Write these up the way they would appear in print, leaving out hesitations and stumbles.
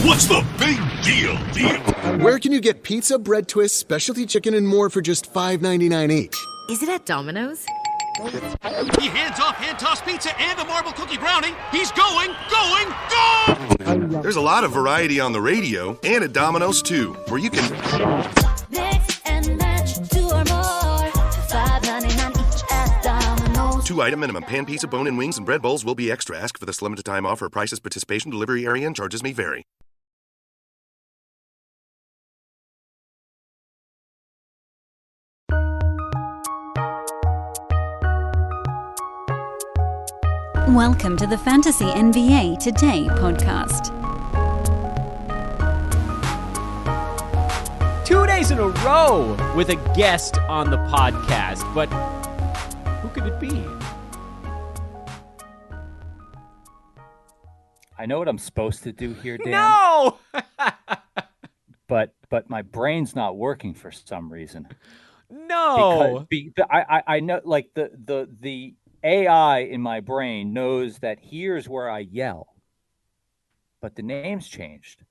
What's the big deal? Where can you get pizza, bread twists, specialty chicken, and more for just $5.99 each? Is it at Domino's? He hands off hand-tossed pizza and a marble cookie brownie. He's going! There's a lot of variety on the radio and at Domino's, too, where you can Mix and match 2 or more. $5.99 each at Domino's. 2-item minimum. Pan pizza, bone-in wings, and bread bowls will be extra. Ask for this limited time offer. Prices, participation, delivery area, and charges may vary. Welcome to the Fantasy NBA Today podcast. 2 days in a row with a guest on the podcast, but who could it be? I know what I'm supposed to do here, Dan. No! but my brain's not working for some reason. No! I know, like, the AI in my brain knows that here's where I yell, but the name's changed.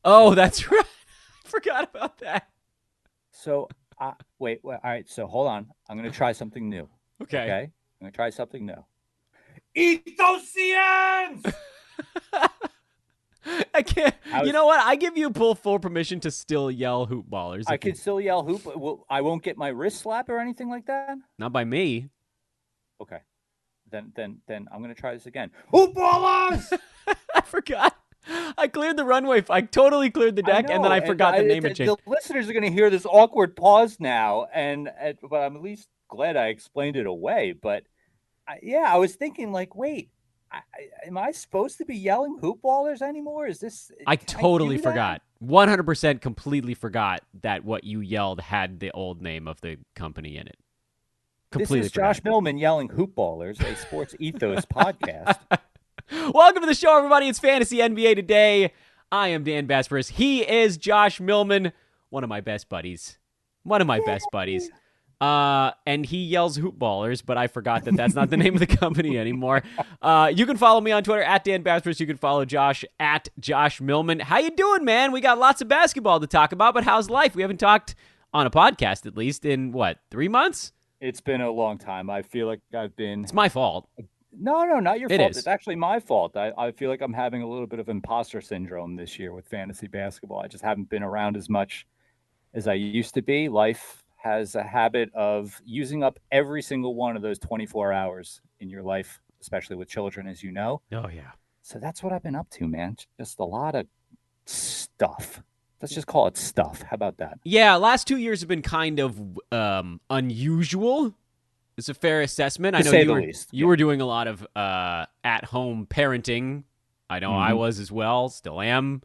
Oh, that's right. I forgot about that. So, wait, all right, so hold on. I'm going to try something new. Okay. I'm going to try something new. Ethosians! I can't. You know what? I give you full permission to still yell hoop ballers. I can still yell hoop. I won't get my wrist slapped or anything like that? Not by me. Okay. Then I'm going to try this again. Hoop ballers! I forgot. I cleared the runway. I totally cleared the deck, and then I forgot the name and change. The listeners are going to hear this awkward pause now, but I'm at least glad I explained it away. But I was thinking, like, wait, am I supposed to be yelling hoop ballers anymore? Is this? I totally forgot. 100% completely forgot that what you yelled had the old name of the company in it. Completely This is forgot. Josh Millman yelling hoop ballers, a sports ethos podcast. Welcome to the show, everybody. It's Fantasy NBA Today. I am Dan Basperis. He is Josh Millman, one of my best buddies. And he yells hoop ballers, but I forgot that that's not the name of the company anymore. You can follow me on Twitter at Dan Basperis. You can follow Josh at Josh Millman. How you doing, man? We got lots of basketball to talk about, but how's life? We haven't talked on a podcast, at least, in, 3 months? It's been a long time. I feel like I've been... It's my fault. No, not your It fault. is. It's actually my fault. I feel like I'm having a little bit of imposter syndrome this year with fantasy basketball. I just haven't been around as much as I used to be. Life has a habit of using up every single one of those 24 hours in your life, especially with children, as you know. Oh, yeah. So that's what I've been up to, man. Just a lot of stuff. Let's just call it stuff. How about that? Yeah, last 2 years have been kind of unusual. It's a fair assessment. I know you were doing a lot of at-home parenting. I know I was as well. Still am.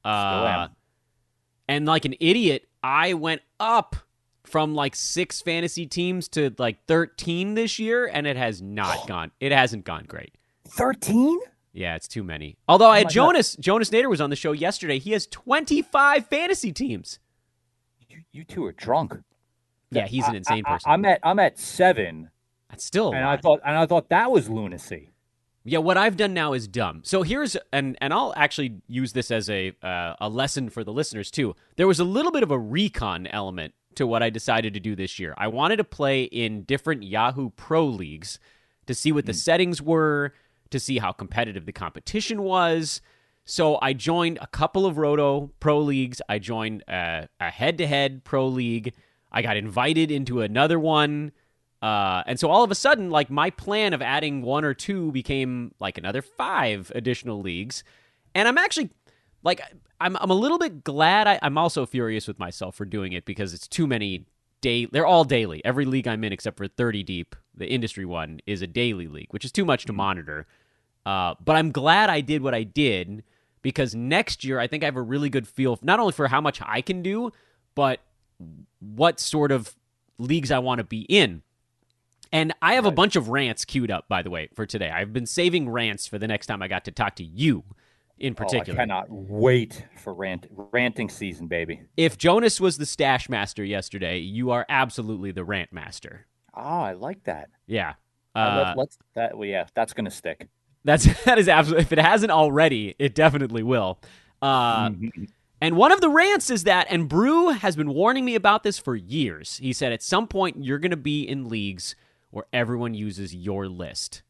And like an idiot, I went up from 6 fantasy teams to 13 this year, and it has not gone. It hasn't gone great. 13? Yeah, it's too many. Although I had Jonas Nader was on the show yesterday. He has 25 fantasy teams. You two are drunk. Yeah, he's an insane person. I'm at 7. That's still a and lot. I thought that was lunacy. Yeah, what I've done now is dumb. So here's and I'll actually use this as a lesson for the listeners too. There was a little bit of a recon element to what I decided to do this year. I wanted to play in different Yahoo Pro leagues to see what the settings were, to see how competitive the competition was. So I joined a couple of Roto Pro leagues. I joined a head-to-head Pro league. I got invited into another one. And so all of a sudden, my plan of adding 1 or 2 became another 5 additional leagues. And I'm actually, I'm a little bit glad. I'm also furious with myself for doing it because it's too many they're all daily. Every league I'm in except for 30 Deep, the industry one, is a daily league, which is too much to monitor. But I'm glad I did what I did because next year I think I have a really good feel, not only for how much I can do, but what sort of leagues I want to be in. And I have a bunch of rants queued up, by the way, for today. I've been saving rants for the next time I got to talk to you in particular. I cannot wait for ranting season, baby. If Jonas was the stash master yesterday, you are absolutely the rant master. Oh, I like that. Yeah. That's going to stick. That is absolutely, if it hasn't already, it definitely will. And one of the rants is that, and Brew has been warning me about this for years. He said at some point you're going to be in leagues where everyone uses your list.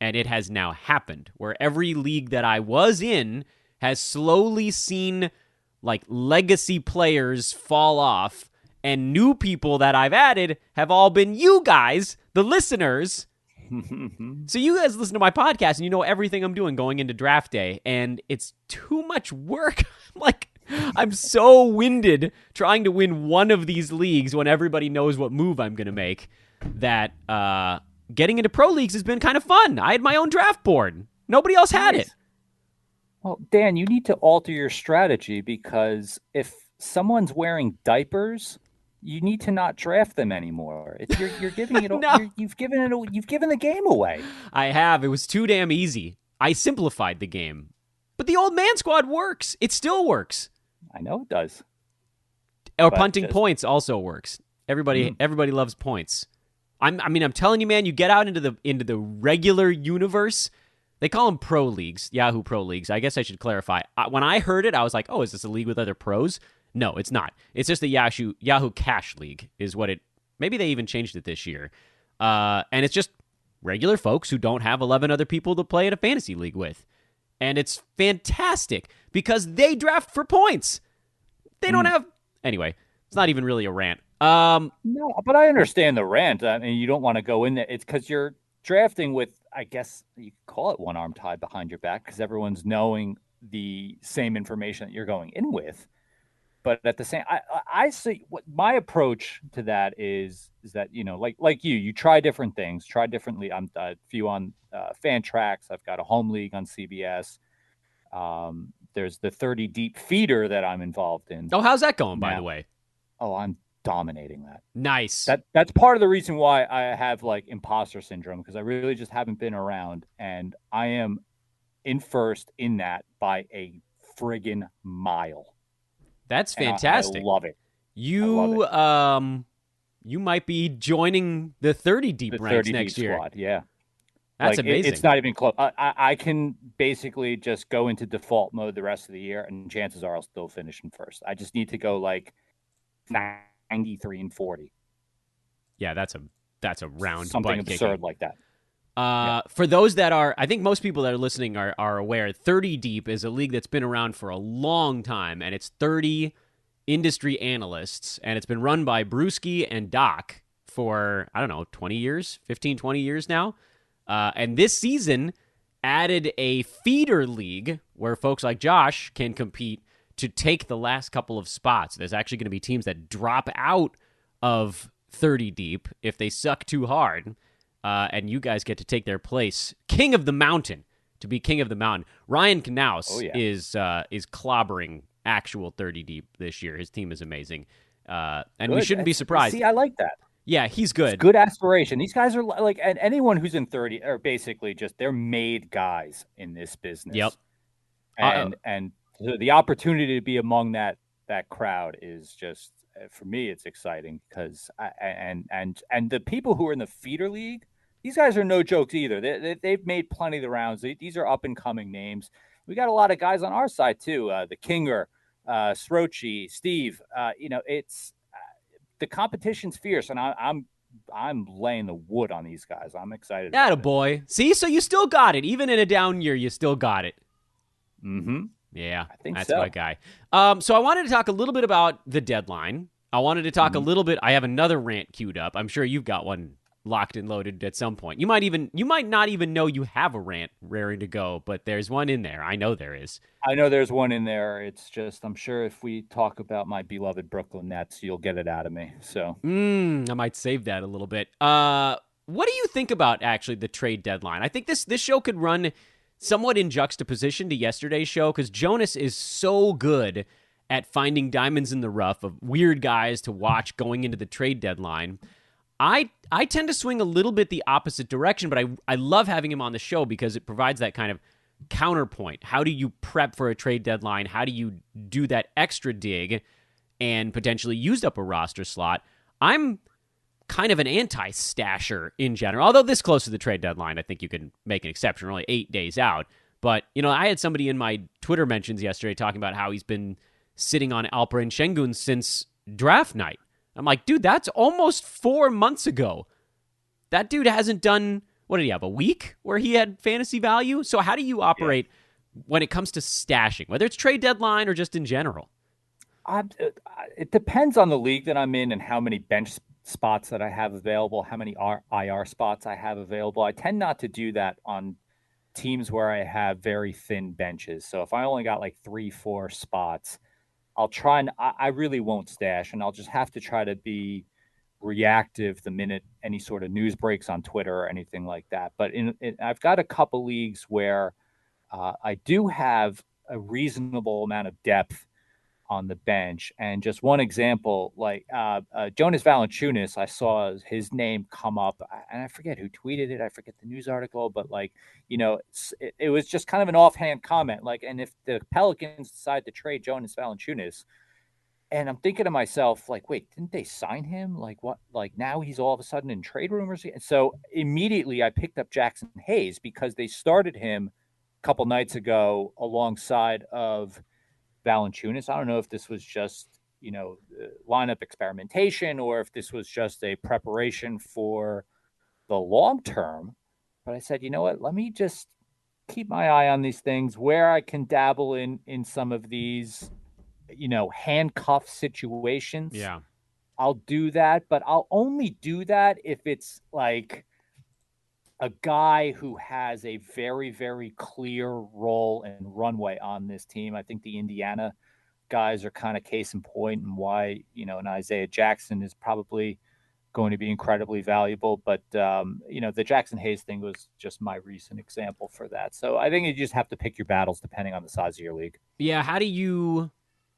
And it has now happened, where every league that I was in has slowly seen like legacy players fall off, and new people that I've added have all been you guys, the listeners. So you guys listen to my podcast and you know everything I'm doing going into draft day, and it's too much work. I'm so winded trying to win one of these leagues when everybody knows what move I'm going to make that getting into pro leagues has been kind of fun. I had my own draft board. Nobody else had it. Well, Dan, you need to alter your strategy, because if someone's wearing diapers, you need to not draft them anymore. You're giving it. No. You've given the game away. I have. It was too damn easy. I simplified the game, but the old man squad works. It still works. I know it does. Or punting points also works. Everybody loves points. I'm telling you, man. You get out into the regular universe. They call them pro leagues, Yahoo Pro Leagues. I guess I should clarify. When I heard it, I was like, oh, is this a league with other pros? No, it's not. It's just the Yahoo Cash League is what it... Maybe they even changed it this year. And it's just regular folks who don't have 11 other people to play in a fantasy league with. And it's fantastic because they draft for points. They don't have... Anyway, it's not even really a rant. No, but I understand the rant. I mean, you don't want to go in there. It's because you're drafting with, I guess you could call it one arm tied behind your back, because everyone's knowing the same information that you're going in with. But at the same, I see what my approach to that is that, you know, like you try different things, try differently. I'm a few on Fan Tracks. I've got a home league on CBS. There's the 30 deep feeder that I'm involved in. Oh, how's that going, by the way? Oh, I'm dominating that. Nice. That's part of the reason why I have like imposter syndrome, because I really just haven't been around, and I am in first in that by a friggin' mile. That's fantastic. I love it. You might be joining the 30 deep ranks next year. Squad, yeah. That's amazing. It's not even close. I can basically just go into default mode the rest of the year, and chances are I'll still finish in first. I just need to go like 93 and 40. Yeah, that's a round something absurd kicking. Like that. For those that are, I think most people that are listening are aware, 30 Deep is a league that's been around for a long time, and it's 30 industry analysts, and it's been run by Brewski and Doc for, 20 years now. And this season added a feeder league where folks like Josh can compete to take the last couple of spots. There's actually going to be teams that drop out of 30 Deep if they suck too hard. And you guys get to take their place. King of the Mountain, to be King of the Mountain. Ryan Knaus is clobbering actual 30 Deep this year. His team is amazing. And good. We shouldn't be surprised. See, I like that. Yeah, he's good. It's good aspiration. These guys are like, and anyone who's in 30 are basically just, they're made guys in this business. Yep. And the opportunity to be among that crowd is just, for me, it's exciting because and the people who are in the feeder league, these guys are no jokes either. They've made plenty of the rounds. These are up and coming names. We got a lot of guys on our side too. The Kinger, Srochi, Steve. It's the competition's fierce, and I'm laying the wood on these guys. I'm excited. Attaboy. See, so you still got it, even in a down year. You still got it. Mm-hmm. Yeah, I think that's so. my guy. So I wanted to talk a little bit about the deadline. I wanted to talk a little bit. I have another rant queued up. I'm sure you've got one locked and loaded at some point. You might not even know you have a rant raring to go, but there's one in there. I know there is. I know there's one in there. It's just, I'm sure if we talk about my beloved Brooklyn Nets, you'll get it out of me. So I might save that a little bit. What do you think about actually the trade deadline? I think this show could run somewhat in juxtaposition to yesterday's show, because Jonas is so good at finding diamonds in the rough of weird guys to watch going into the trade deadline. I tend to swing a little bit the opposite direction, but I love having him on the show because it provides that kind of counterpoint. How do you prep for a trade deadline? How do you do that extra dig and potentially use up a roster slot? I'm kind of an anti-stasher in general. Although this close to the trade deadline, I think you can make an exception. We're only 8 days out. But, I had somebody in my Twitter mentions yesterday talking about how he's been sitting on Alperen Şengün since draft night. I'm like, dude, that's almost 4 months ago. That dude hasn't done, what did he have, a week where he had fantasy value? So how do you operate when it comes to stashing, whether it's trade deadline or just in general? It depends on the league that I'm in and how many bench spots that I have available, how many IR spots I have available. I tend not to do that on teams where I have very thin benches. So if I only got like 3-4 spots, I'll try and I really won't stash, and I'll just have to try to be reactive the minute any sort of news breaks on Twitter or anything like that. But I've got a couple leagues where I do have a reasonable amount of depth on the bench. And just one example, like Jonas Valanciunas, I saw his name come up, and I forget who tweeted it. I forget the news article, but it was just kind of an offhand comment. And if the Pelicans decide to trade Jonas Valanciunas, and I'm thinking to myself, wait, didn't they sign him? What? Now he's all of a sudden in trade rumors. And so immediately I picked up Jackson Hayes because they started him a couple nights ago alongside of Valanciunas. I don't know if this was just, lineup experimentation or if this was just a preparation for the long term. But I said, you know what, let me just keep my eye on these things where I can dabble in some of these, handcuff situations. Yeah. I'll do that, but I'll only do that if it's like a guy who has a very, very clear role and runway on this team. I think the Indiana guys are kind of case in point, and why, and Isaiah Jackson is probably going to be incredibly valuable. But, the Jackson Hayes thing was just my recent example for that. So I think you just have to pick your battles depending on the size of your league. Yeah. How do you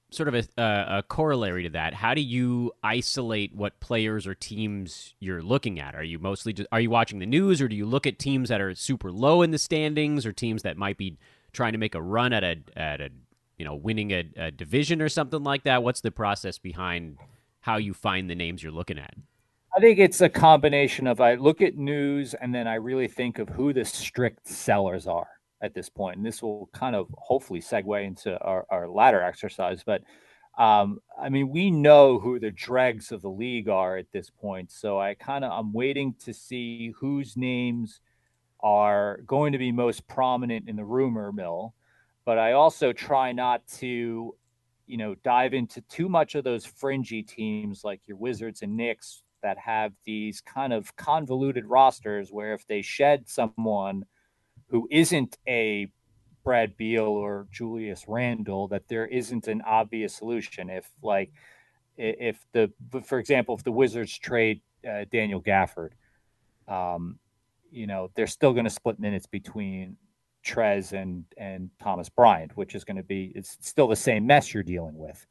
sort of a corollary to that? How do you isolate what players or teams you're looking at? Are you watching the news, or do you look at teams that are super low in the standings, or teams that might be trying to make a run at a winning a division or something like that? What's the process behind how you find the names you're looking at? I think it's a combination of, I look at news and then I really think of who the strict sellers are at this point. And this will kind of hopefully segue into our ladder exercise. But we know who the dregs of the league are at this point. So I'm waiting to see whose names are going to be most prominent in the rumor mill. But I also try not to, dive into too much of those fringy teams like your Wizards and Knicks that have these kind of convoluted rosters where if they shed someone who isn't a Brad Beal or Julius Randle, that there isn't an obvious solution. For example, if the Wizards trade Daniel Gafford, they're still going to split minutes between Trez and Thomas Bryant, which is going to be, it's still the same mess you're dealing with,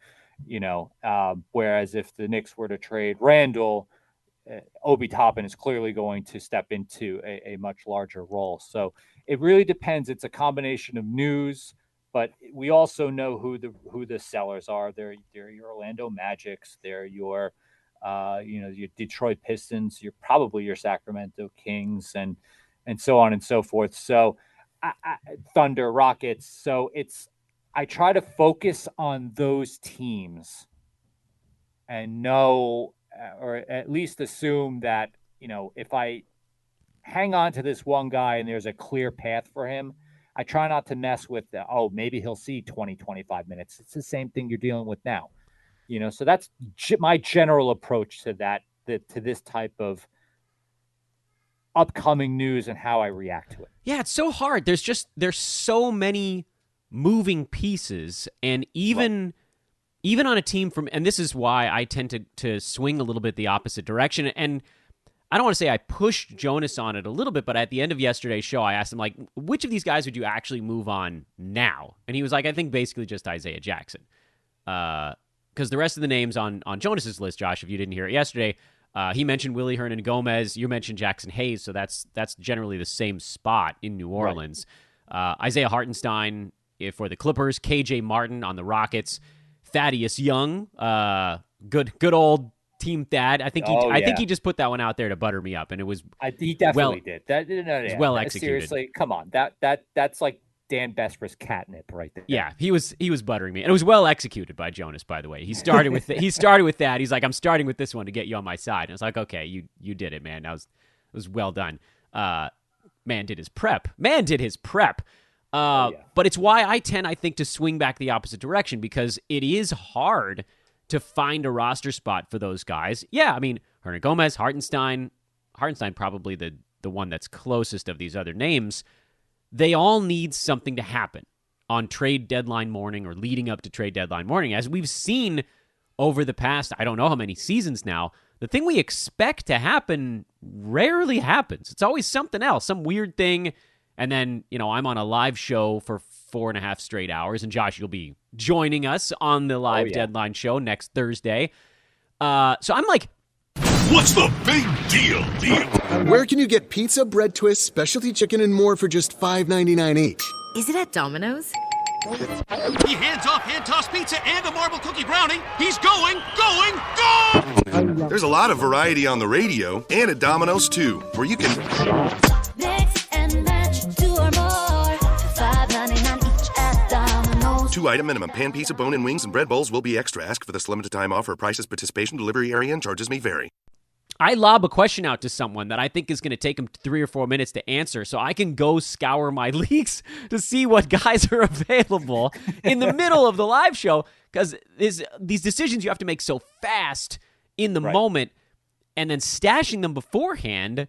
whereas if the Knicks were to trade Randle, Obi Toppin is clearly going to step into a much larger role. So it really depends. It's a combination of news, but we also know who the sellers are. They're your Orlando Magics. They're your your Detroit Pistons. You're probably your Sacramento Kings, and so on and so forth. So Thunder, Rockets. So I try to focus on those teams and know, or at least assume that, if I hang on to this one guy and there's a clear path for him, I try not to mess with maybe he'll see 20, 25 minutes. It's the same thing you're dealing with now, so that's my general approach to that, to this type of upcoming news and how I react to it. Yeah, it's so hard. There's so many moving pieces, and even on a team and this is why I tend to swing a little bit the opposite direction. And I don't want to say I pushed Jonas on it a little bit, but at the end of yesterday's show, I asked him, which of these guys would you actually move on now? And he was like, I think basically just Isaiah Jackson. Because the rest of the names on Jonas's list, Josh, if you didn't hear it yesterday, he mentioned Willie Hernan-Gomez. You mentioned Jackson Hayes, so that's generally the same spot in New Orleans. Right. Isaiah Hartenstein for the Clippers, KJ Martin on the Rockets, Thaddeus Young, good old Team Thad. I think he just put that one out there to butter me up, and it was he definitely did. That well executed. Seriously, come on, that's like Dan Besbris catnip right there. Yeah, he was buttering me, and it was well executed by Jonas. By the way, he started with that. He's like, I'm starting with this one to get you on my side. And I was like, okay, you did it, man. It was well done. Man did his prep. But it's why I tend, I think, to swing back the opposite direction, because it is hard to find a roster spot for those guys. Yeah, I mean, Hernan Gomez, Hartenstein probably the one that's closest of these other names. They all need something to happen on trade deadline morning or leading up to trade deadline morning. As we've seen over the past, I don't know how many seasons now, the thing we expect to happen rarely happens. It's always something else, some weird thing. And then, I'm on a live show for 4.5 straight hours. And Josh, you'll be joining us on the live deadline show next Thursday. So I'm like, What's the big deal? Where can you get pizza, bread twists, specialty chicken, and more for just $5.99 each? Is it at Domino's? He hands off hand-tossed pizza and a marble cookie brownie. He's going! There's a lot of variety on the radio and at Domino's, too, where you can Mix and match 2 or more. $5.99 each at Domino's. 2-item minimum. Pan pizza, bone-in wings, and bread bowls will be extra. Ask for this limited time offer. Prices, participation, delivery area, and charges may vary. I lob a question out to someone that I think is going to take them 3 or 4 minutes to answer, so I can go scour my leagues to see what guys are available in the middle of the live show, because these decisions you have to make so fast in the moment, and then stashing them beforehand.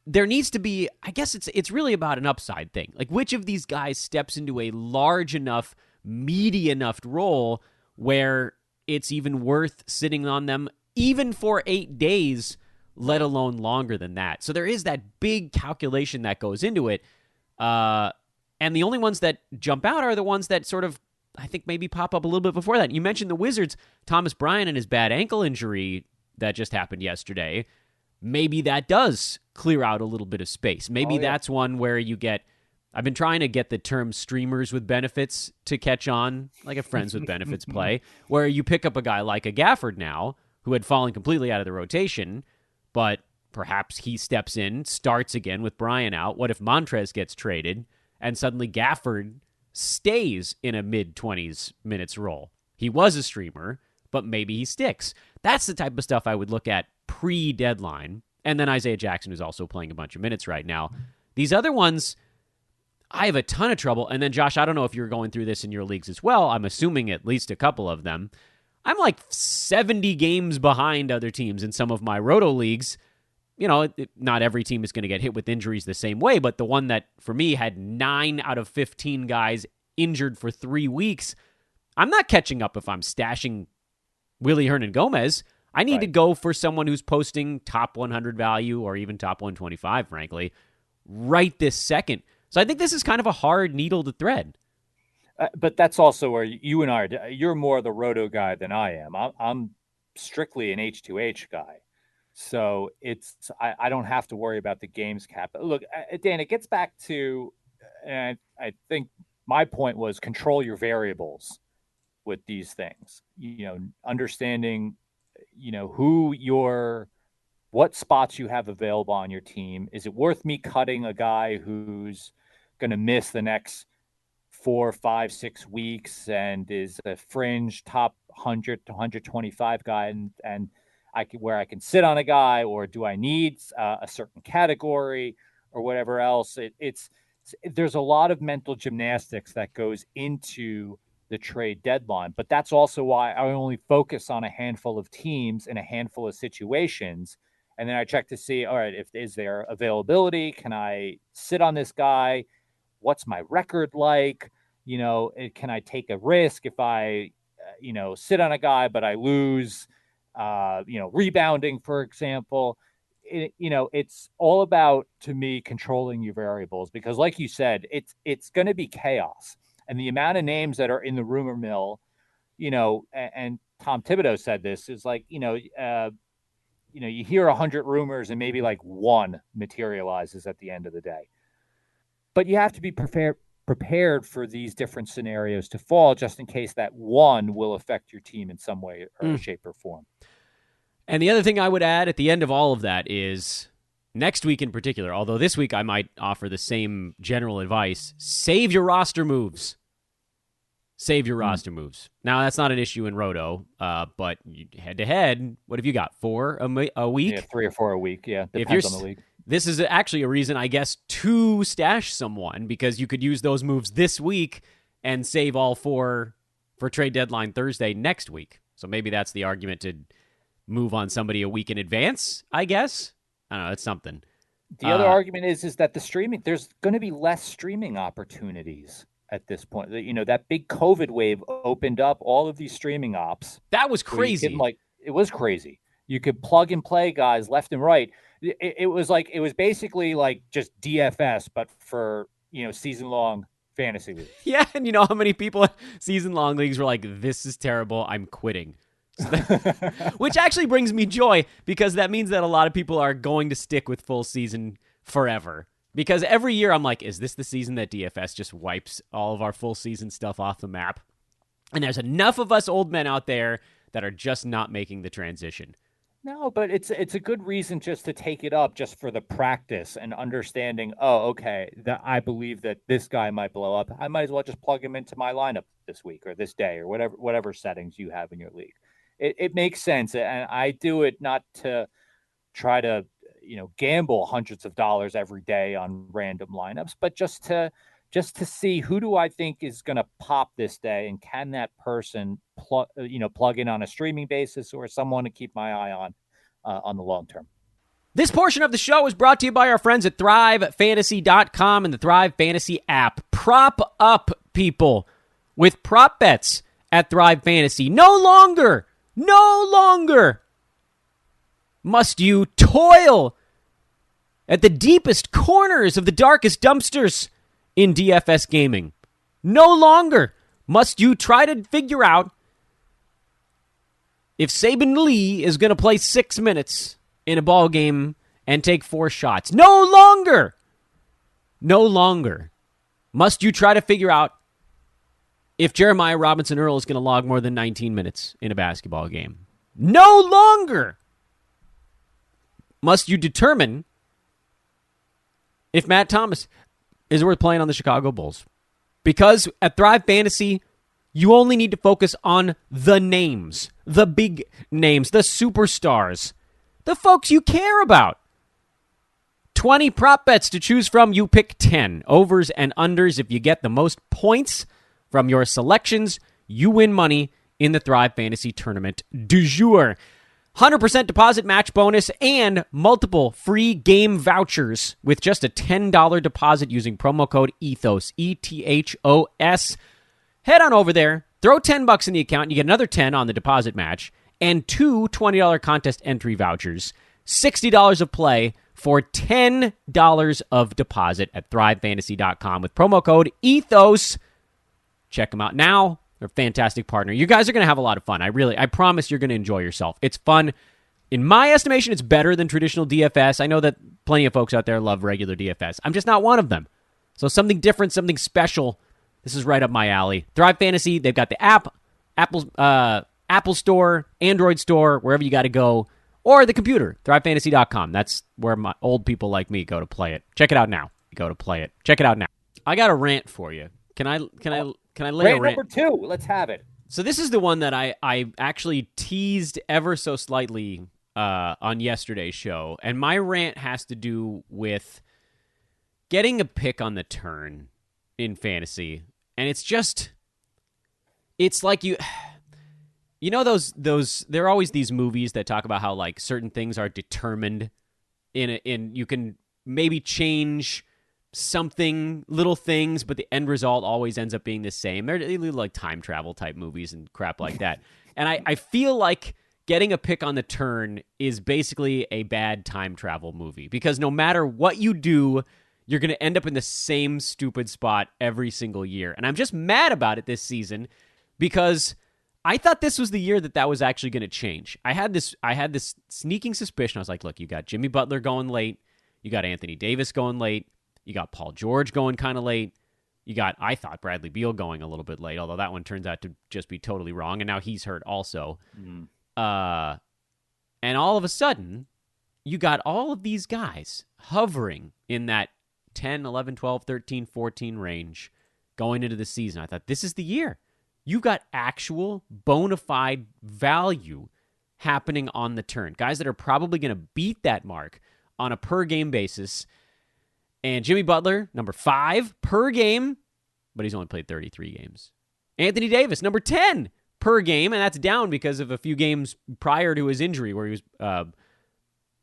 There needs to be, I guess it's really about an upside thing. Like, which of these guys steps into a large enough, meaty enough role where it's even worth sitting on them even for 8 days, let alone longer than that. So there is that big calculation that goes into it. And the only ones that jump out are the ones that sort of, I think, maybe pop up a little bit before that. You mentioned the Wizards, Thomas Bryant and his bad ankle injury that just happened yesterday. Maybe that does clear out a little bit of space. Maybe that's one where you get, I've been trying to get the term streamers with benefits to catch on, like a friends with benefits play, where you pick up a guy like a Gafford now, who had fallen completely out of the rotation, but perhaps he steps in, starts again with Bryant out. What if Montrez gets traded and suddenly Gafford stays in a mid-20s minutes role? He was a streamer, but maybe he sticks. That's the type of stuff I would look at pre-deadline. And then Isaiah Jackson, who's also playing a bunch of minutes right now. These other ones, I have a ton of trouble. And then, Josh, I don't know if you're going through this in your leagues as well. I'm assuming at least a couple of them. I'm like 70 games behind other teams in some of my roto leagues. Not every team is going to get hit with injuries the same way, but the one that, for me, had 9 out of 15 guys injured for 3 weeks, I'm not catching up if I'm stashing Willie Hernan Gomez. I need to go for someone who's posting top 100 value or even top 125, frankly, right this second. So I think this is kind of a hard needle to thread. But that's also where you and I are. You're more the roto guy than I am. I'm strictly an H2H guy. So I don't have to worry about the games cap. Look, Dan, it gets back to, and I think my point was control your variables with these things. Understanding, what spots you have available on your team. Is it worth me cutting a guy who's going to miss the next 4, 5, 6 weeks and is a fringe top 100 to 125 guy, and where I can sit on a guy, or do I need a certain category or whatever else? There's a lot of mental gymnastics that goes into the trade deadline, but that's also why I only focus on a handful of teams in a handful of situations, and then I check to see, all right, is there availability? Can I sit on this guy? What's my record like? Can I take a risk if I, sit on a guy, but I lose, rebounding, for example? It's all about, to me, controlling your variables, because like you said, it's going to be chaos. And the amount of names that are in the rumor mill, and Tom Thibodeau said this, is like, you hear 100 rumors and maybe like one materializes at the end of the day. But you have to be prepared for these different scenarios to fall, just in case that one will affect your team in some way or shape or form. And the other thing I would add at the end of all of that is next week in particular, although this week I might offer the same general advice, save your roster moves. Save your roster moves. Now, that's not an issue in Roto, but head-to-head, what have you got, 4 a week? Yeah, 3 or 4 a week, yeah. Depends on the league. This is actually a reason, I guess, to stash someone, because you could use those moves this week and save all 4 for trade deadline Thursday next week. So maybe that's the argument to move on somebody a week in advance, I guess. I don't know, it's something. The other argument is that there's going to be less streaming opportunities at this point. That big COVID wave opened up all of these streaming ops. That was crazy. It was crazy. You could plug and play guys left and right. It was basically like just DFS, but for, season long fantasy leagues. Yeah. And you know how many people season long leagues were like, this is terrible, I'm quitting. Which actually brings me joy, because that means that a lot of people are going to stick with full season forever. Because every year I'm like, is this the season that DFS just wipes all of our full season stuff off the map? And there's enough of us old men out there that are just not making the transition. No, but it's a good reason just to take it up, just for the practice and understanding, okay, that I believe that this guy might blow up. I might as well just plug him into my lineup this week or this day or whatever settings you have in your league. It makes sense. And I do it not to try to gamble hundreds of dollars every day on random lineups, but just to see who do I think is going to pop this day, and can that person plug in on a streaming basis, or someone to keep my eye on the long term. This portion of the show is brought to you by our friends at ThriveFantasy.com and the Thrive Fantasy app. Prop up, people, with prop bets at Thrive Fantasy. No longer must you toil at the deepest corners of the darkest dumpsters in DFS gaming. No longer must you try to figure out if Saban Lee is going to play 6 minutes in a ball game and take 4 shots. No longer must you try to figure out if Jeremiah Robinson Earl is going to log more than 19 minutes in a basketball game. No longer must you determine if Matt Thomas is worth playing on the Chicago Bulls. Because at Thrive Fantasy, you only need to focus on the names, the big names, the superstars, the folks you care about. 20 prop bets to choose from. You pick 10 overs and unders. If you get the most points from your selections, you win money in the Thrive Fantasy Tournament du jour. 100% deposit match bonus and multiple free game vouchers with just a $10 deposit using promo code ETHOS, ETHOS. Head on over there, throw $10 in the account, and you get another 10 on the deposit match, and 2 $20 contest entry vouchers, $60 of play for $10 of deposit at ThriveFantasy.com with promo code ETHOS. Check them out now. They're a fantastic partner. You guys are going to have a lot of fun. I promise you're going to enjoy yourself. It's fun. In my estimation, it's better than traditional DFS. I know that plenty of folks out there love regular DFS. I'm just not one of them. So something different, something special. This is right up my alley. Thrive Fantasy, they've got the app, Apple Store, Android Store, wherever you got to go, or the computer, ThriveFantasy.com. That's where my old people like me go to play it. Check it out now. Go to play it. Check it out now. I got a rant for you. Can I lay a rant? Number 2. Let's have it. So this is the one that I actually teased ever so slightly on yesterday's show. And my rant has to do with getting a pick on the turn in fantasy. And it's like you know those there are always these movies that talk about how like certain things are determined in you can maybe change something, little things, but the end result always ends up being the same. They're like time travel type movies and crap like that. And I feel like getting a pick on the turn is basically a bad time travel movie, because no matter what you do, you're going to end up in the same stupid spot every single year. And I'm just mad about it this season because I thought this was the year that was actually going to change. I had this sneaking suspicion. I was like, look, you got Jimmy Butler going late. You got Anthony Davis going late. You got Paul George going kind of late. You got, I thought, Bradley Beal going a little bit late, although that one turns out to just be totally wrong, and now he's hurt also. And all of a sudden, you got all of these guys hovering in that 10, 11, 12, 13, 14 range going into the season. I thought, this is the year. You've got actual bona fide value happening on the turn. Guys that are probably going to beat that mark on a per-game basis. And Jimmy Butler, number 5 per game, but he's only played 33 games. Anthony Davis, number 10 per game, and that's down because of a few games prior to his injury where he was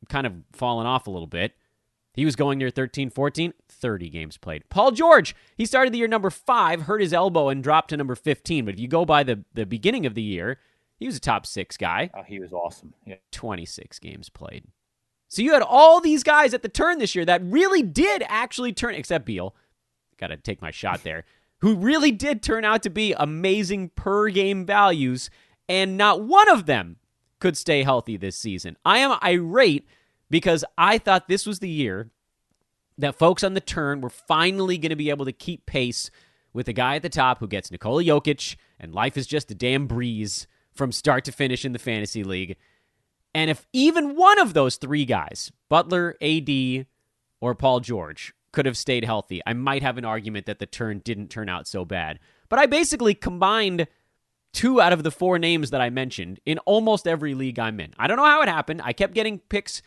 kind of falling off a little bit. He was going near 13, 14, 30 games played. Paul George, he started the year number 5, hurt his elbow, and dropped to number 15. But if you go by the beginning of the year, he was a top 6 guy. Oh, he was awesome. Yeah. 26 games played. So you had all these guys at the turn this year that really did actually turn, except Beal. Got to take my shot there. Who really did turn out to be amazing per-game values, and not one of them could stay healthy this season. I am irate because I thought this was the year that folks on the turn were finally going to be able to keep pace with the guy at the top who gets Nikola Jokic, and life is just a damn breeze from start to finish in the fantasy league. And if even one of those 3 guys, Butler, AD, or Paul George, could have stayed healthy, I might have an argument that the turn didn't turn out so bad. But I basically combined 2 out of the 4 names that I mentioned in almost every league I'm in. I don't know how it happened. I kept getting picks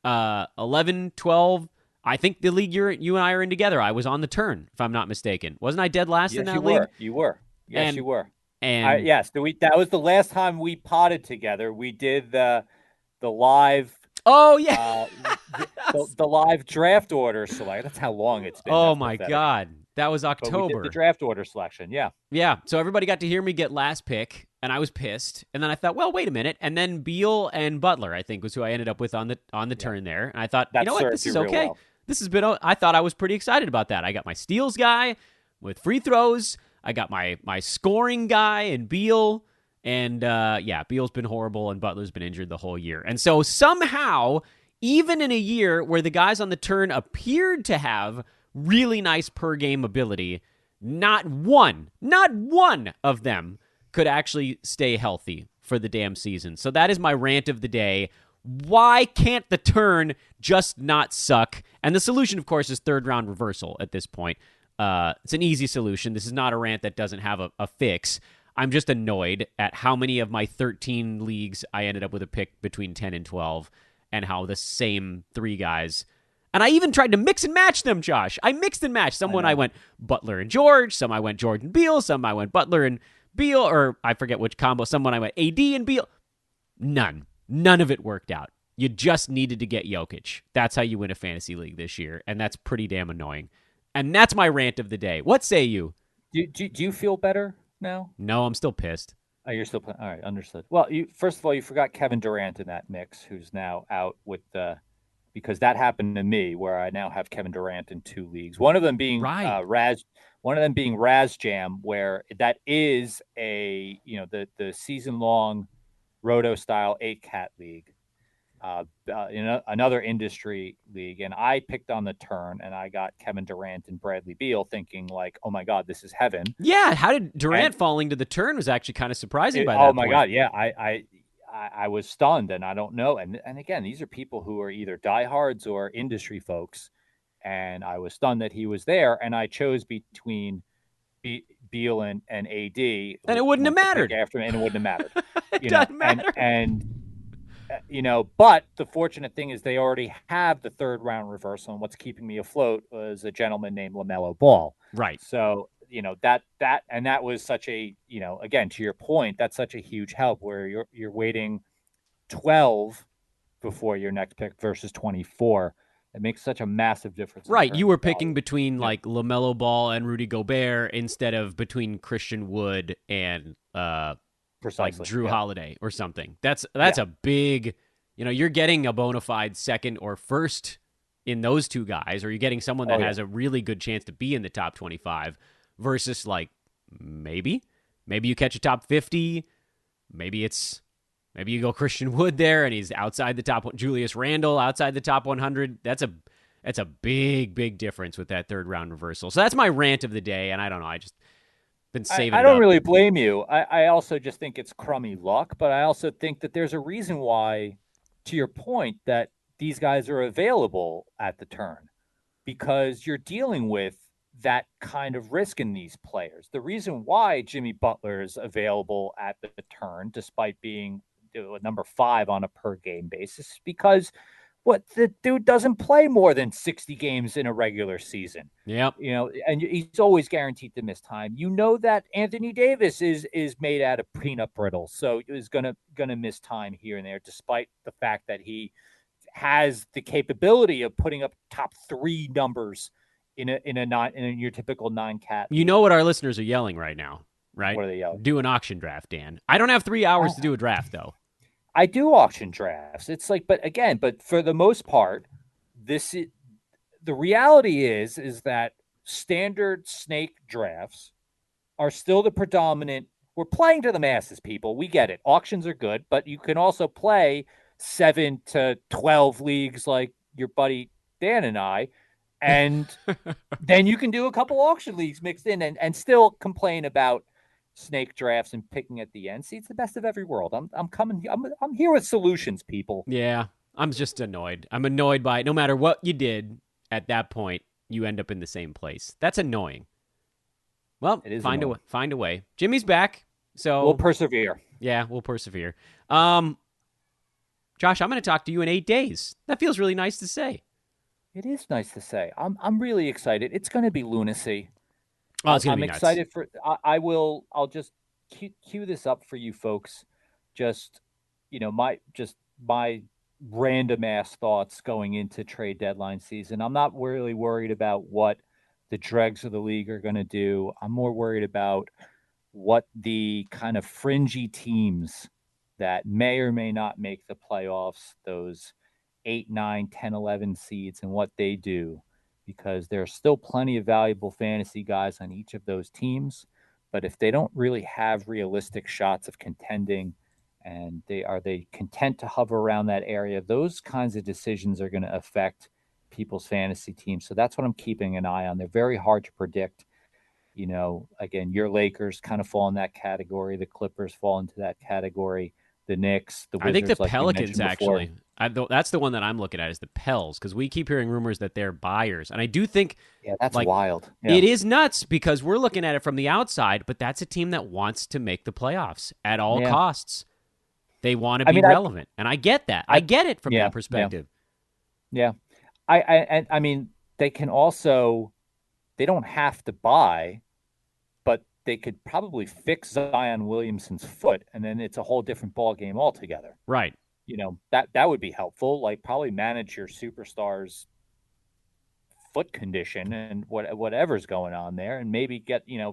11, 12. I think the league you and I are in together, I was on the turn, if I'm not mistaken. Wasn't I dead last in that league? You were. Yes, you were. And yes, that was the last time we potted together. We did the live. Oh yeah, the live draft order select. That's how long it's been. Oh That's my pathetic. God, that was But we October. did the draft order selection. Yeah. Yeah. So everybody got to hear me get last pick, and I was pissed. And then I thought, well, wait a minute. And then Beal and Butler, I think, was who I ended up with on the turn there. And I thought, That you know what, served this you is real okay. well. This has been. I thought I was pretty excited about that. I got my steals guy with free throws. I got my scoring guy and Beal. And Beal's been horrible and Butler's been injured the whole year. And so somehow, even in a year where the guys on the turn appeared to have really nice per game ability, not one of them could actually stay healthy for the damn season. So that is my rant of the day. Why can't the turn just not suck? And the solution, of course, is 3rd round reversal at this point. It's an easy solution. This is not a rant that doesn't have a fix. I'm just annoyed at how many of my 13 leagues I ended up with a pick between 10 and 12, and how the same 3 guys. And I even tried to mix and match them, Josh. I mixed and matched. Some I went Butler and George. Some I went Jordan Beal. Some I went Butler and Beal, or I forget which combo. Someone I went AD and Beal. None of it worked out. You just needed to get Jokic. That's how you win a fantasy league this year, and that's pretty damn annoying. And that's my rant of the day. What say you? Do you feel better now? No, I'm still pissed. Oh, you're still playing. All right, understood. Well, first of all, you forgot Kevin Durant in that mix, who's now out with because that happened to me, where I now have Kevin Durant in 2 leagues. One of them being Raz Jam, where that is a the season long Roto style 8-cat league. Another industry league, and I picked on the turn, and I got Kevin Durant and Bradley Beal, thinking like, oh my God, this is heaven. Yeah, how did Durant falling to the turn was actually kind of surprising by that point. Oh my God, yeah, I was stunned, and I don't know, and again, these are people who are either diehards or industry folks, and I was stunned that he was there, and I chose between Beal and AD, and it wouldn't have mattered after, and it wouldn't have mattered. It doesn't matter. And but the fortunate thing is they already have the 3rd round reversal, and what's keeping me afloat was a gentleman named LaMelo Ball. Right. So, that was such a, again, to your point, that's such a huge help, where you're waiting 12 before your next pick versus 24. It makes such a massive difference. Right. You were picking between like LaMelo Ball and Rudy Gobert instead of between Christian Wood and Precisely. Like Drew Holiday or something. That's a big, you're getting a bona fide 2nd or 1st in those 2 guys, or you're getting someone that has a really good chance to be in the top 25 versus like maybe you catch a top 50. Maybe you go Christian Wood there and he's outside the top, Julius Randle outside the top 100. That's a big difference with that 3rd round reversal. So that's my rant of the day. And I don't know. I just been saving I don't really blame you. I also just think it's crummy luck, but I also think that there's a reason why, to your point, that these guys are available at the turn, because you're dealing with that kind of risk in these players. The reason why Jimmy Butler is available at the turn, despite being number 5 on a per game basis, is because the dude doesn't play more than 60 games in a regular season. Yep. And he's always guaranteed to miss time. That Anthony Davis is made out of peanut brittle, so is gonna miss time here and there, despite the fact that he has the capability of putting up top 3 numbers in your typical 9-cat. You know what our listeners are yelling right now, right? What are they yelling? Do an auction draft, Dan. I don't have 3 hours to do a draft, though. I do auction drafts. It's like, but for the most part, the reality is that standard snake drafts are still the predominant. We're playing to the masses, people. We get it. Auctions are good, but you can also play 7 to 12 leagues like your buddy Dan and I, and then you can do a couple auction leagues mixed in and still complain about snake drafts and picking at the end. See, it's the best of every world. I'm here with solutions, people. Yeah, I'm just annoyed. I'm annoyed by it. No matter what you did at that point, you end up in the same place. That's annoying. Well, find a way. Jimmy's back, so we'll persevere. Yeah, we'll persevere. Josh, I'm going to talk to you in 8 days. That feels really nice to say. It is nice to say. I'm really excited. It's going to be lunacy. Oh, it's going to be nuts. I'm excited for. I'll just cue this up for you folks. Just my random ass thoughts going into trade deadline season. I'm not really worried about what the dregs of the league are going to do. I'm more worried about what the kind of fringy teams that may or may not make the playoffs, those 8, 9, 10, 11 seeds, and what they do, because there are still plenty of valuable fantasy guys on each of those teams. But if they don't really have realistic shots of contending, and they content to hover around that area, those kinds of decisions are going to affect people's fantasy teams. So that's what I'm keeping an eye on. They're very hard to predict. Again, your Lakers kind of fall in that category. The Clippers fall into that category. The Knicks, the Wizards. I think the Pelicans, actually. That's the one that I'm looking at, is the Pels, because we keep hearing rumors that they're buyers. And I do think... Yeah, that's wild. Yeah. It is nuts, because we're looking at it from the outside, but that's a team that wants to make the playoffs at all costs. They want to be relevant. And I get that. I get it from that perspective. Yeah. I mean, they can also... They don't have to buy, but they could probably fix Zion Williamson's foot, and then it's a whole different ball game altogether. Right. That would be helpful. Like, probably manage your superstar's foot condition and whatever's going on there, and maybe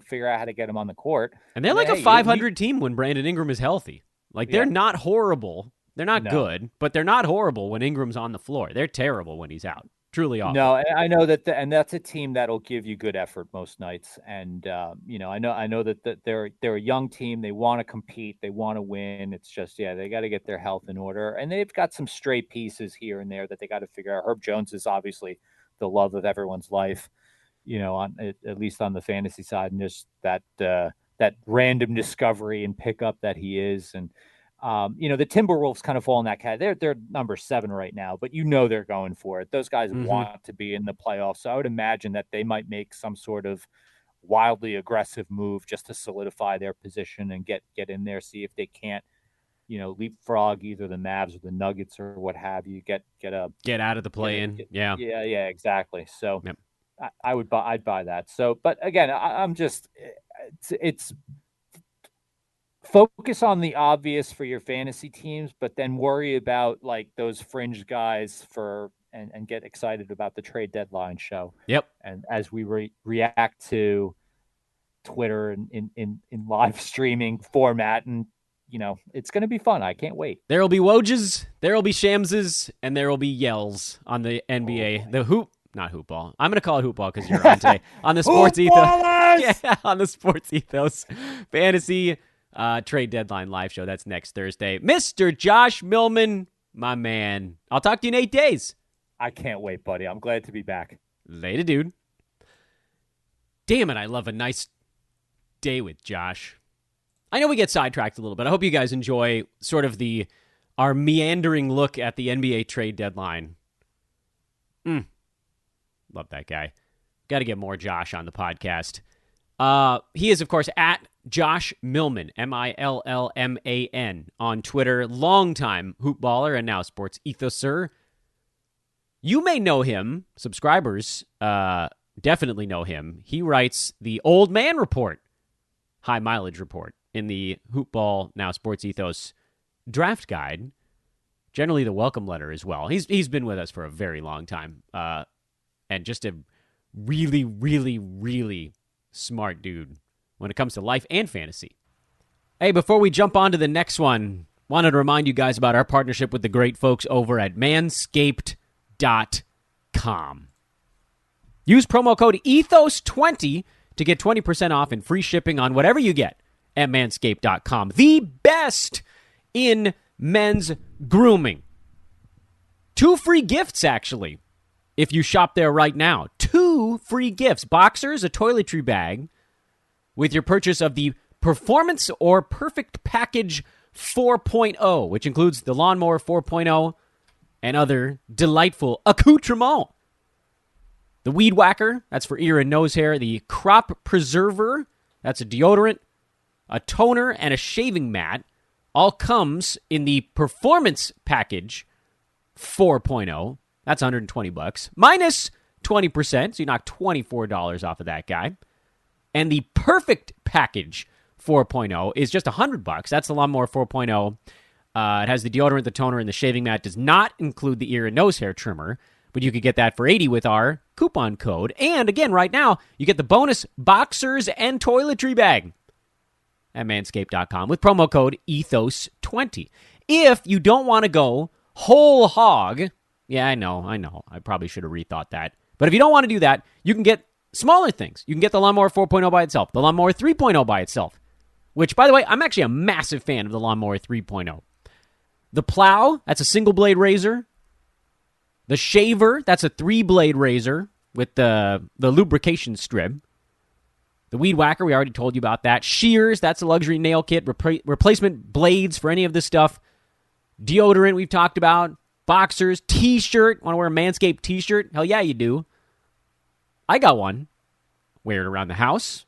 figure out how to get him on the court. And they're like a 500 team when Brandon Ingram is healthy. Like, they're not horrible. They're not good, but they're not horrible when Ingram's on the floor. They're terrible when he's out. Truly awful. No, I know that, and that's a team that'll give you good effort most nights. And I know that they're a young team. They want to compete. They want to win. It's just they got to get their health in order, and they've got some stray pieces here and there that they got to figure out. Herb Jones is obviously the love of everyone's life, at least on the fantasy side, and just that random discovery and pickup that he is. And the Timberwolves kind of fall in that category. They're number 7 right now, but they're going for it. Those guys want to be in the playoffs. So I would imagine that they might make some sort of wildly aggressive move just to solidify their position and get in there, see if they can't, leapfrog either the Mavs or the Nuggets or what have you, get out of the play-in. Yeah, exactly. So I'd buy that. So, but again, I'm just, it's focus on the obvious for your fantasy teams, but then worry about like those fringe guys and get excited about the trade deadline show. Yep. And as we react to Twitter and in live streaming format, and it's going to be fun. I can't wait. There will be Wojs, there will be Shamses, and there will be yells on the NBA. Not hoop ball. I'm going to call it hoop ball because you're on today. On the Sports Ethos. Yeah, on the Sports Ethos Fantasy trade deadline live show. That's next Thursday. Mr. Josh Millman, my man. I'll talk to you in 8 days. I can't wait, buddy. I'm glad to be back. Later, dude. Damn it, I love a nice day with Josh. I know we get sidetracked a little bit. I hope you guys enjoy sort of the our meandering look at the NBA trade deadline. Love that guy. Got to get more Josh on the podcast. He is, of course, at Josh Millman, Millman, on Twitter. Longtime hoopballer and now sports ethoser. You may know him. Subscribers definitely know him. He writes the Old Man Report, high mileage report, in the Hoopball, now Sports Ethos draft guide. Generally the welcome letter as well. He's been with us for a very long time. And just a really, really, really smart dude when it comes to life and fantasy. Hey, before we jump on to the next one, wanted to remind you guys about our partnership with the great folks over at Manscaped.com. Use promo code ETHOS20 to get 20% off and free shipping on whatever you get at Manscaped.com. The best in men's grooming. 2 free gifts, actually, if you shop there right now. 2 free gifts. Boxers, a toiletry bag, with your purchase of the Performance or Perfect Package 4.0, which includes the Lawnmower 4.0 and other delightful accoutrements. The Weed Whacker, that's for ear and nose hair. The Crop Preserver, that's a deodorant, a toner, and a shaving mat. All comes in the Performance Package 4.0. That's $120 minus 20%, so you knock $24 off of that guy. And the Perfect Package 4.0 is just $100. That's the Lawnmower 4.0. It has the deodorant, the toner, and the shaving mat. Does not include the ear and nose hair trimmer, but you could get that for $80 with our coupon code. And again, right now, you get the bonus boxers and toiletry bag at Manscaped.com with promo code ETHOS20. If you don't want to go whole hog, yeah, I know, I probably should have rethought that. But if you don't want to do that, you can get smaller things. You can get the Lawnmower 4.0 by itself, the Lawnmower 3.0 by itself, which, by the way, I'm actually a massive fan of the Lawnmower 3.0. The Plow, that's a single-blade razor. The Shaver, that's a 3-blade razor with the lubrication strip. The Weed Whacker, we already told you about that. Shears, that's a luxury nail kit. Replacement blades for any of this stuff. Deodorant, we've talked about. Boxers, T-shirt. Want to wear a Manscaped T-shirt? Hell yeah, you do. I got one. Wear it around the house.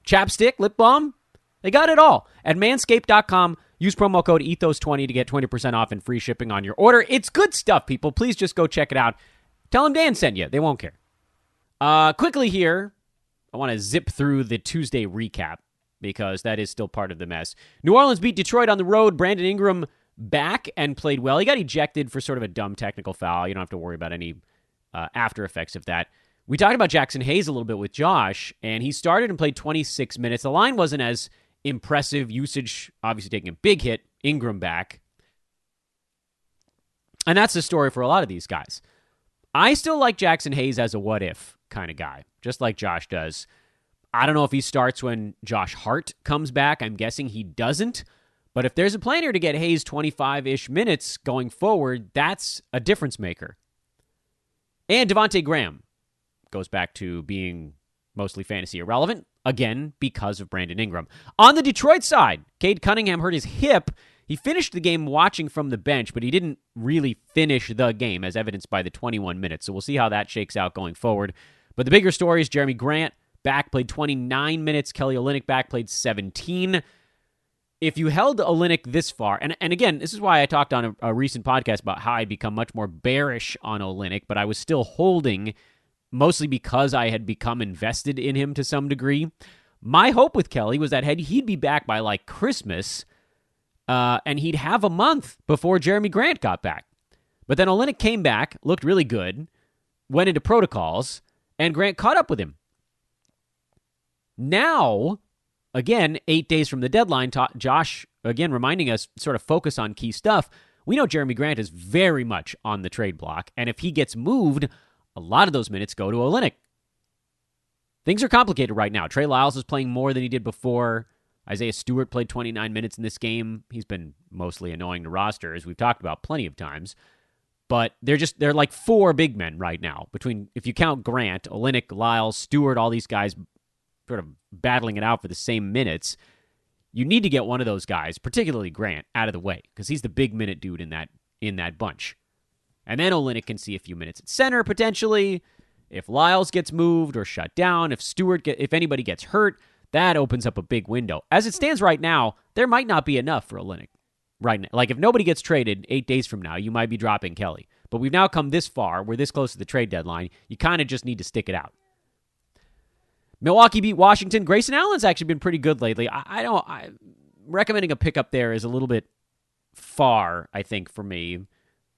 Chapstick, lip balm. They got it all. At Manscaped.com, use promo code ETHOS20 to get 20% off and free shipping on your order. It's good stuff, people. Please just go check it out. Tell them Dan sent you. They won't care. Quickly here, I want to zip through the Tuesday recap because that is still part of the mess. New Orleans beat Detroit on the road. Brandon Ingram back and played well. He got ejected for sort of a dumb technical foul. You don't have to worry about any after effects of that. We talked about Jackson Hayes a little bit with Josh, and he started and played 26 minutes. The line wasn't as impressive. Usage obviously taking a big hit. Ingram back. And that's the story for a lot of these guys. I still like Jackson Hayes as a what-if kind of guy, just like Josh does. I don't know if he starts when Josh Hart comes back. I'm guessing he doesn't. But if there's a plan here to get Hayes 25-ish minutes going forward, that's a difference maker. And Devontae Graham goes back to being mostly fantasy irrelevant, again, because of Brandon Ingram. On the Detroit side, Cade Cunningham hurt his hip. He finished the game watching from the bench, but he didn't really finish the game, as evidenced by the 21 minutes. So we'll see how that shakes out going forward. But the bigger story is Jeremy Grant back, played 29 minutes. Kelly Olynyk back, played 17. If you held Olynyk this far, and again, this is why I talked on a recent podcast about how I'd become much more bearish on Olynyk, but I was still holding mostly because I had become invested in him to some degree. My hope with Kelly was that he'd be back by like Christmas, and he'd have a month before Jeremy Grant got back. But then Olynyk came back, looked really good, went into protocols, and Grant caught up with him. Now, again, 8 days from the deadline, Josh, again, reminding us sort of focus on key stuff. We know Jeremy Grant is very much on the trade block, and if he gets moved, a lot of those minutes go to Olynyk. Things are complicated right now. Trey Lyles is playing more than he did before. Isaiah Stewart played 29 minutes in this game. He's been mostly annoying to roster, as we've talked about plenty of times. But they're like 4 big men right now. Between, if you count Grant, Olynyk, Lyles, Stewart, all these guys sort of battling it out for the same minutes. you need to get one of those guys, particularly Grant, out of the way because he's the big minute dude in that bunch. And then Olynyk can see a few minutes at center potentially. If Lyles gets moved or shut down, if anybody gets hurt, that opens up a big window. As it stands right now, there might not be enough for Olynyk right now. Like if nobody gets traded 8 days from now, you might be dropping Kelly. But we've now come this far. We're this close to the trade deadline. You kind of just need to stick it out. Milwaukee beat Washington. Grayson Allen's actually been pretty good lately. Recommending a pickup there is a little bit far, I think, for me.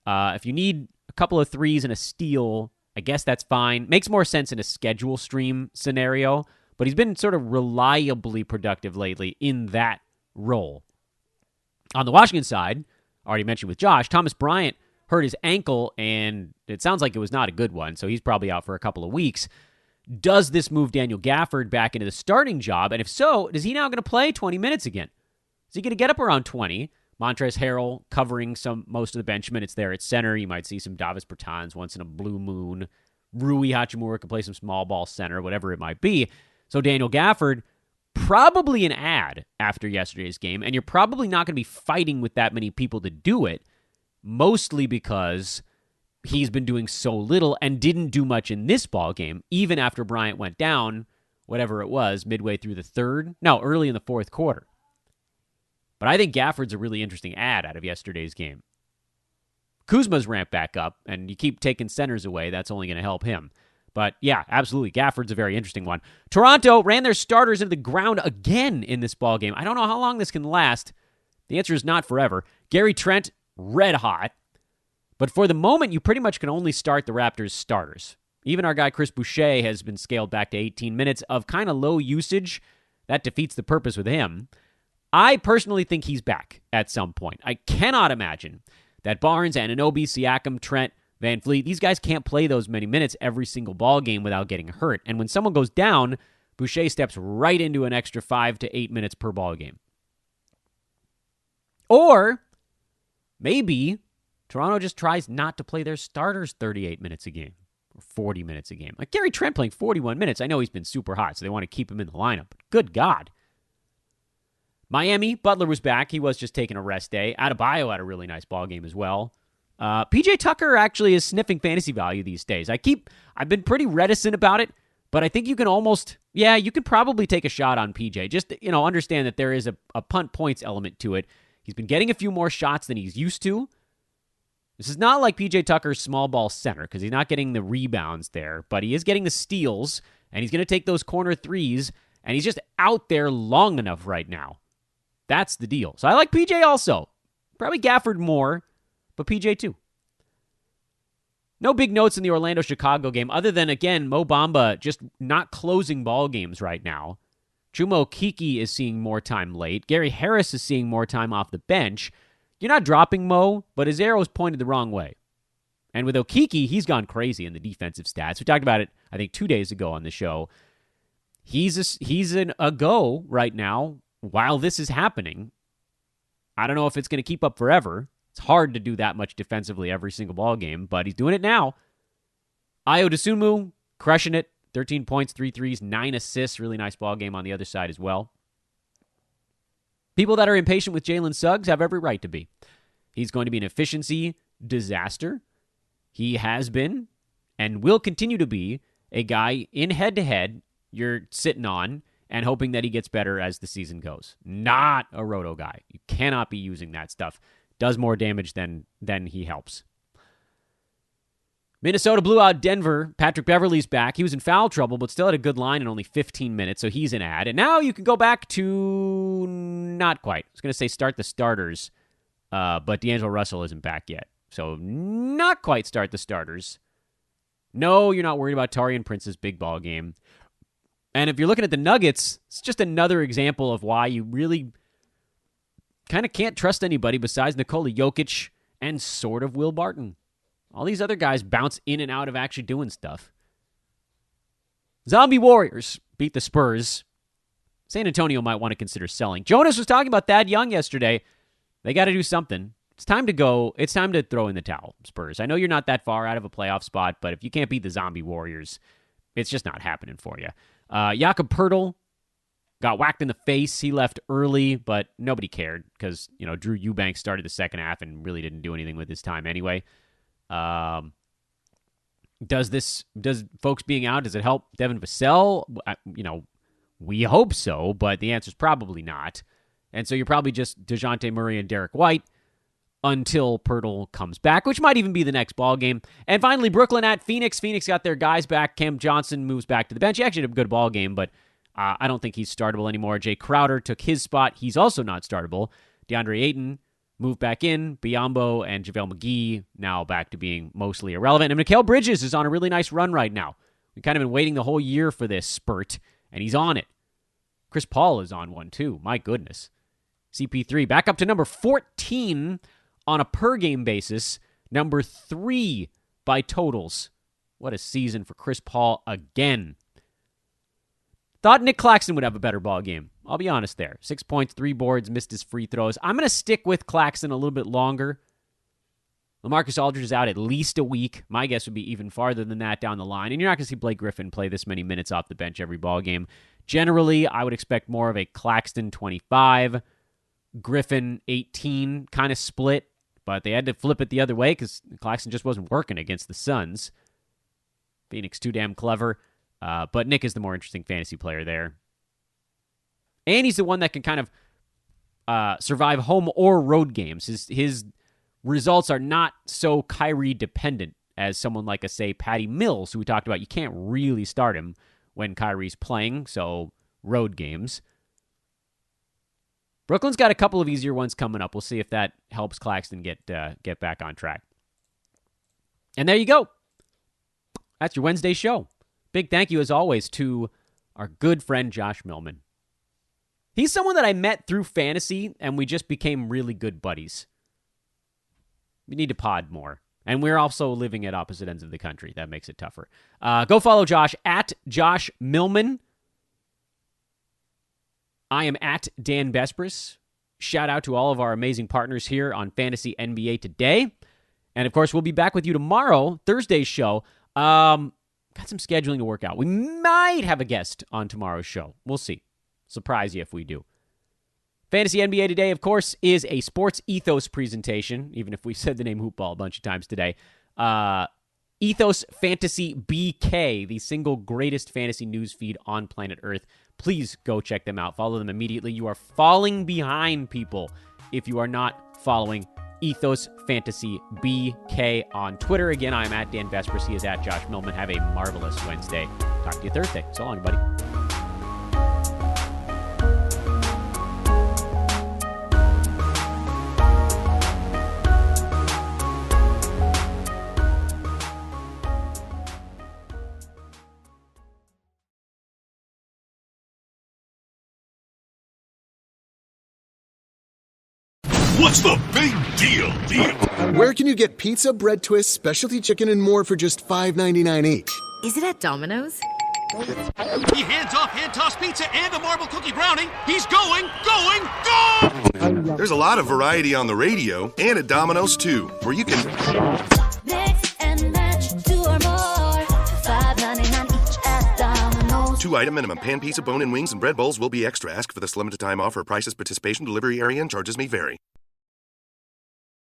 If you need a couple of threes and a steal, I guess that's fine. Makes more sense in a schedule stream scenario, but he's been sort of reliably productive lately in that role. On the Washington side, already mentioned with Josh, Thomas Bryant hurt his ankle, and it sounds like it was not a good one, so he's probably out for a couple of weeks. Does this move Daniel Gafford back into the starting job? And if so, is he now going to play 20 minutes again? Is he going to get up around 20? Montrezl Harrell covering most of the bench minutes there at center. You might see some Davis Bertans once in a blue moon. Rui Hachimura can play some small ball center, whatever it might be. So Daniel Gafford, probably an ad after yesterday's game, and you're probably not going to be fighting with that many people to do it, mostly because he's been doing so little and didn't do much in this ball game, even after Bryant went down, whatever it was, early in the fourth quarter. But I think Gafford's a really interesting ad out of yesterday's game. Kuzma's ramped back up, and you keep taking centers away, that's only going to help him. But yeah, absolutely, Gafford's a very interesting one. Toronto ran their starters into the ground again in this ball game. I don't know how long this can last. The answer is not forever. Gary Trent, red hot. But for the moment, you pretty much can only start the Raptors' starters. Even our guy Chris Boucher has been scaled back to 18 minutes of kind of low usage. That defeats the purpose with him. I personally think he's back at some point. I cannot imagine that Barnes, Anunoby, Siakam, Trent, Van Fleet, these guys can't play those many minutes every single ball game without getting hurt. And when someone goes down, Boucher steps right into an extra 5 to 8 minutes per ball game. Or maybe Toronto just tries not to play their starters 38 minutes a game or 40 minutes a game. Like Gary Trent playing 41 minutes. I know he's been super hot, so they want to keep him in the lineup. But good God. Miami, Butler was back. He was just taking a rest day. Adebayo had a really nice ball game as well. PJ Tucker actually is sniffing fantasy value these days. I've been pretty reticent about it, but I think you can you could probably take a shot on PJ. Just, understand that there is a punt points element to it. He's been getting a few more shots than he's used to. This is not like PJ Tucker's small ball center because he's not getting the rebounds there, but he is getting the steals, and he's going to take those corner threes, and he's just out there long enough right now. That's the deal. So I like PJ also. Probably Gafford more, but PJ too. No big notes in the Orlando-Chicago game other than, again, Mo Bamba just not closing ball games right now. Chuma Okeke is seeing more time late. Gary Harris is seeing more time off the bench. You're not dropping Mo, but his arrow's pointed the wrong way. And with Okeke, he's gone crazy in the defensive stats. We talked about it, I think, 2 days ago on the show. He's a go right now while this is happening. I don't know if it's going to keep up forever. It's hard to do that much defensively every single ball game, but he's doing it now. Ayo Dosunmu, crushing it. 13 points, 3 threes, 9 assists. Really nice ball game on the other side as well. People that are impatient with Jalen Suggs have every right to be. He's going to be an efficiency disaster. He has been and will continue to be a guy in head-to-head you're sitting on and hoping that he gets better as the season goes. Not a roto guy. You cannot be using that stuff. Does more damage than he helps. Minnesota blew out Denver. Patrick Beverley's back. He was in foul trouble, but still had a good line in only 15 minutes, so he's an ad. And now you can go back to not quite. I was going to say start the starters, but D'Angelo Russell isn't back yet. So not quite start the starters. No, you're not worried about Taurean Prince's big ball game. And if you're looking at the Nuggets, it's just another example of why you really kind of can't trust anybody besides Nikola Jokic and sort of Will Barton. All these other guys bounce in and out of actually doing stuff. Zombie Warriors beat the Spurs. San Antonio might want to consider selling. Jonas was talking about Thad Young yesterday. They got to do something. It's time to go. It's time to throw in the towel, Spurs. I know you're not that far out of a playoff spot, but if you can't beat the Zombie Warriors, it's just not happening for you. Jakob Poeltl, got whacked in the face. He left early, but nobody cared because, Drew Eubanks started the second half and really didn't do anything with his time anyway. Does folks being out, does it help Devin Vassell? We hope so, but the answer is probably not. And so you're probably just DeJounte Murray and Derek White until Poeltl comes back, which might even be the next ball game. And finally, Brooklyn at Phoenix. Phoenix got their guys back. Cam Johnson moves back to the bench. He actually had a good ball game, but I don't think he's startable anymore. Jay Crowder took his spot. He's also not startable. DeAndre Ayton moved back in. Biyombo and JaVale McGee now back to being mostly irrelevant. And Mikal Bridges is on a really nice run right now. We've kind of been waiting the whole year for this spurt, and he's on it. Chris Paul is on one, too. My goodness. CP3 back up to number 14 on a per-game basis. Number 3 by totals. What a season for Chris Paul again. Thought Nick Claxton would have a better ball game. I'll be honest there. 6 points, 3 boards, missed his free throws. I'm going to stick with Claxton a little bit longer. Lamarcus Aldridge is out at least a week. My guess would be even farther than that down the line. And you're not going to see Blake Griffin play this many minutes off the bench every ball game. Generally, I would expect more of a Claxton 25, Griffin 18 kind of split. But they had to flip it the other way because Claxton just wasn't working against the Suns. Phoenix too damn clever. But Nick is the more interesting fantasy player there. And he's the one that can kind of survive home or road games. His results are not so Kyrie dependent as someone like, say, Patty Mills, who we talked about. You can't really start him when Kyrie's playing, so road games. Brooklyn's got a couple of easier ones coming up. We'll see if that helps Claxton get back on track. And there you go. That's your Wednesday show. Big thank you, as always, to our good friend Josh Millman. He's someone that I met through fantasy, and we just became really good buddies. We need to pod more. And we're also living at opposite ends of the country. That makes it tougher. Go follow Josh at Josh Millman. I am at Dan Bespris. Shout out to all of our amazing partners here on Fantasy NBA Today. And, of course, we'll be back with you tomorrow, Thursday's show. Got some scheduling to work out. We might have a guest on tomorrow's show. We'll see. Surprise you if we do. Fantasy NBA Today, of course, is a sports ethos presentation, even if we said the name Hoopball a bunch of times today. Ethos Fantasy BK, the single greatest fantasy news feed on planet Earth. Please go check them out. Follow them immediately. You are falling behind, people, if you are not following Ethos Fantasy BK on Twitter. Again, I'm at Dan Vespers. He is at Josh Millman. Have a marvelous Wednesday. Talk to you Thursday. So long, buddy. What's the big deal? Where can you get pizza, bread twists, specialty chicken, and more for just $5.99 each? Is it at Domino's? He hands off hand-tossed pizza and a marble cookie brownie. He's going! There's a lot of variety on the radio and at Domino's, too, where you can... Mix and match 2 or more for $5.99 each at Domino's. 2-item minimum. Pan pizza, bone-in wings, and bread bowls will be extra. Ask for this limited time offer. Prices, participation, delivery area, and charges may vary.